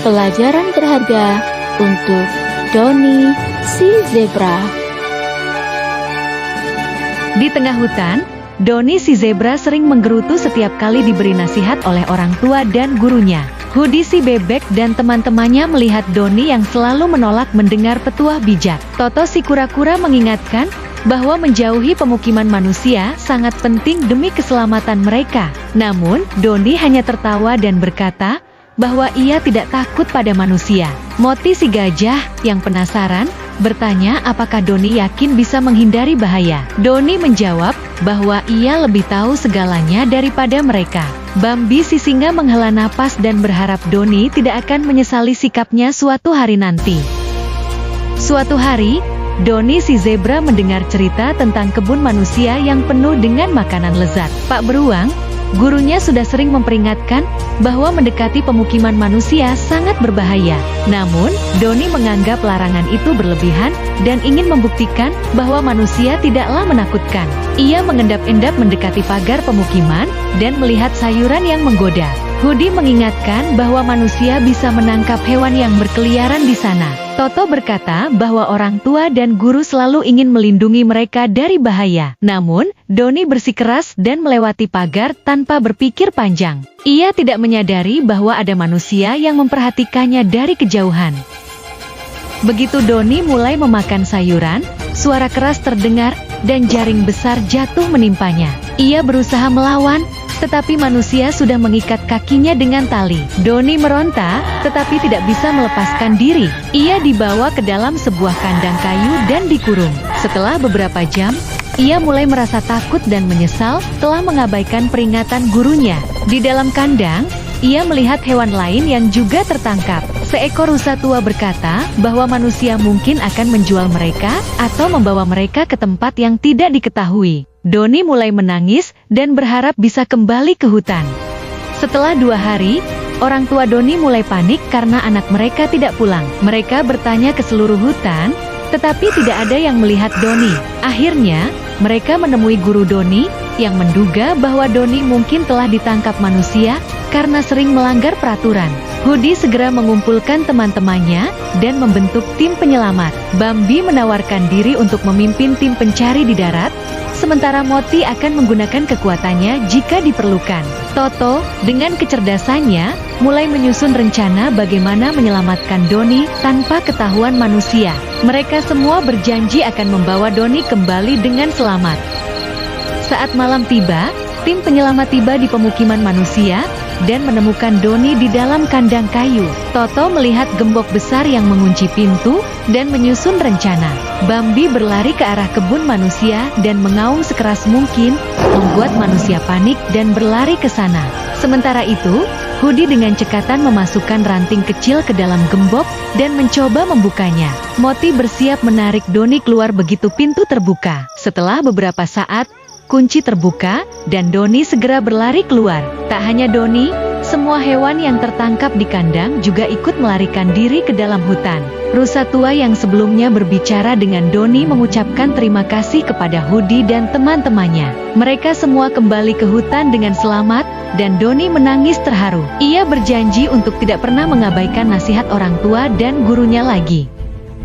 pelajaran berharga untuk Doni si zebra. Di tengah hutan, Doni si zebra sering menggerutu setiap kali diberi nasihat oleh orang tua dan gurunya. Hudi si bebek dan teman-temannya melihat Doni yang selalu menolak mendengar petuah bijak. Toto si kura-kura mengingatkan bahwa menjauhi pemukiman manusia sangat penting demi keselamatan mereka. Namun, Doni hanya tertawa dan berkata bahwa ia tidak takut pada manusia. Moti si gajah yang penasaran bertanya apakah Doni yakin bisa menghindari bahaya. Doni menjawab bahwa ia lebih tahu segalanya daripada mereka. Bambi si singa menghela napas dan berharap Doni tidak akan menyesali sikapnya suatu hari nanti. Suatu hari, Doni si zebra mendengar cerita tentang kebun manusia yang penuh dengan makanan lezat. Pak Beruang, gurunya sudah sering memperingatkan bahwa mendekati pemukiman manusia sangat berbahaya. Namun, Doni menganggap larangan itu berlebihan dan ingin membuktikan bahwa manusia tidaklah menakutkan. Ia mengendap-endap mendekati pagar pemukiman dan melihat sayuran yang menggoda. Hudi mengingatkan bahwa manusia bisa menangkap hewan yang berkeliaran di sana. Toto berkata bahwa orang tua dan guru selalu ingin melindungi mereka dari bahaya. Namun, Doni bersikeras dan melewati pagar tanpa berpikir panjang. Ia tidak menyadari bahwa ada manusia yang memperhatikannya dari kejauhan. Begitu Doni mulai memakan sayuran, suara keras terdengar dan jaring besar jatuh menimpanya. Ia berusaha melawan, tetapi manusia sudah mengikat kakinya dengan tali. Doni meronta, tetapi tidak bisa melepaskan diri. Ia dibawa ke dalam sebuah kandang kayu dan dikurung. Setelah beberapa jam, ia mulai merasa takut dan menyesal telah mengabaikan peringatan gurunya. Di dalam kandang, ia melihat hewan lain yang juga tertangkap. Seekor rusa tua berkata bahwa manusia mungkin akan menjual mereka atau membawa mereka ke tempat yang tidak diketahui. Doni mulai menangis dan berharap bisa kembali ke hutan. Setelah 2 hari, orang tua Doni mulai panik karena anak mereka tidak pulang. Mereka bertanya ke seluruh hutan, tetapi tidak ada yang melihat Doni. Akhirnya, mereka menemui guru Doni yang menduga bahwa Doni mungkin telah ditangkap manusia karena sering melanggar peraturan. Hudi segera mengumpulkan teman-temannya dan membentuk tim penyelamat. Bambi menawarkan diri untuk memimpin tim pencari di darat, sementara Moti akan menggunakan kekuatannya jika diperlukan. Toto, dengan kecerdasannya, mulai menyusun rencana bagaimana menyelamatkan Doni tanpa ketahuan manusia. Mereka semua berjanji akan membawa Doni kembali dengan selamat. Saat malam tiba, tim penyelamat tiba di pemukiman manusia dan menemukan Doni di dalam kandang kayu. Toto melihat gembok besar yang mengunci pintu dan menyusun rencana. Bambi berlari ke arah kebun manusia dan mengaum sekeras mungkin, membuat manusia panik dan berlari ke sana. Sementara itu, Hudi dengan cekatan memasukkan ranting kecil ke dalam gembok dan mencoba membukanya. Moti bersiap menarik Doni keluar begitu pintu terbuka. Setelah beberapa saat, kunci terbuka, dan Doni segera berlari keluar. Tak hanya Doni, semua hewan yang tertangkap di kandang juga ikut melarikan diri ke dalam hutan. Rusa tua yang sebelumnya berbicara dengan Doni mengucapkan terima kasih kepada Hudi dan teman-temannya. Mereka semua kembali ke hutan dengan selamat, dan Doni menangis terharu. Ia berjanji untuk tidak pernah mengabaikan nasihat orang tua dan gurunya lagi.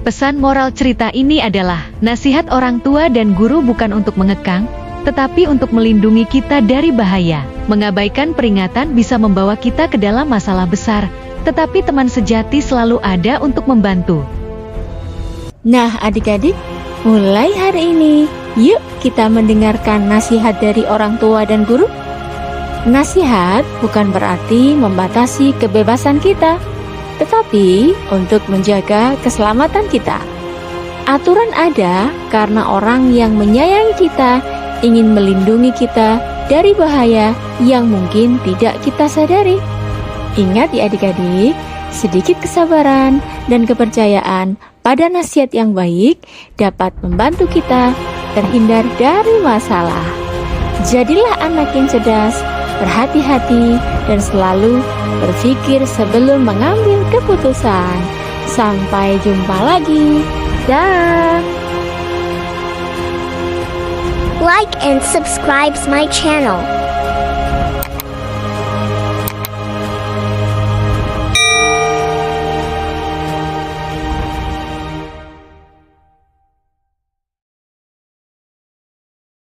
Pesan moral cerita ini adalah, nasihat orang tua dan guru bukan untuk mengekang, tetapi untuk melindungi kita dari bahaya. Mengabaikan peringatan bisa membawa kita ke dalam masalah besar, tetapi teman sejati selalu ada untuk membantu. Nah adik-adik, mulai hari ini, yuk kita mendengarkan nasihat dari orang tua dan guru. Nasihat bukan berarti membatasi kebebasan kita, tetapi untuk menjaga keselamatan kita. Aturan ada karena orang yang menyayangi kita ingin melindungi kita dari bahaya yang mungkin tidak kita sadari. Ingat ya adik-adik, sedikit kesabaran dan kepercayaan pada nasihat yang baik dapat membantu kita terhindar dari masalah. Jadilah anak yang cerdas, berhati-hati, dan selalu berpikir sebelum mengambil keputusan. Sampai jumpa lagi. Dah. Like and subscribe my channel.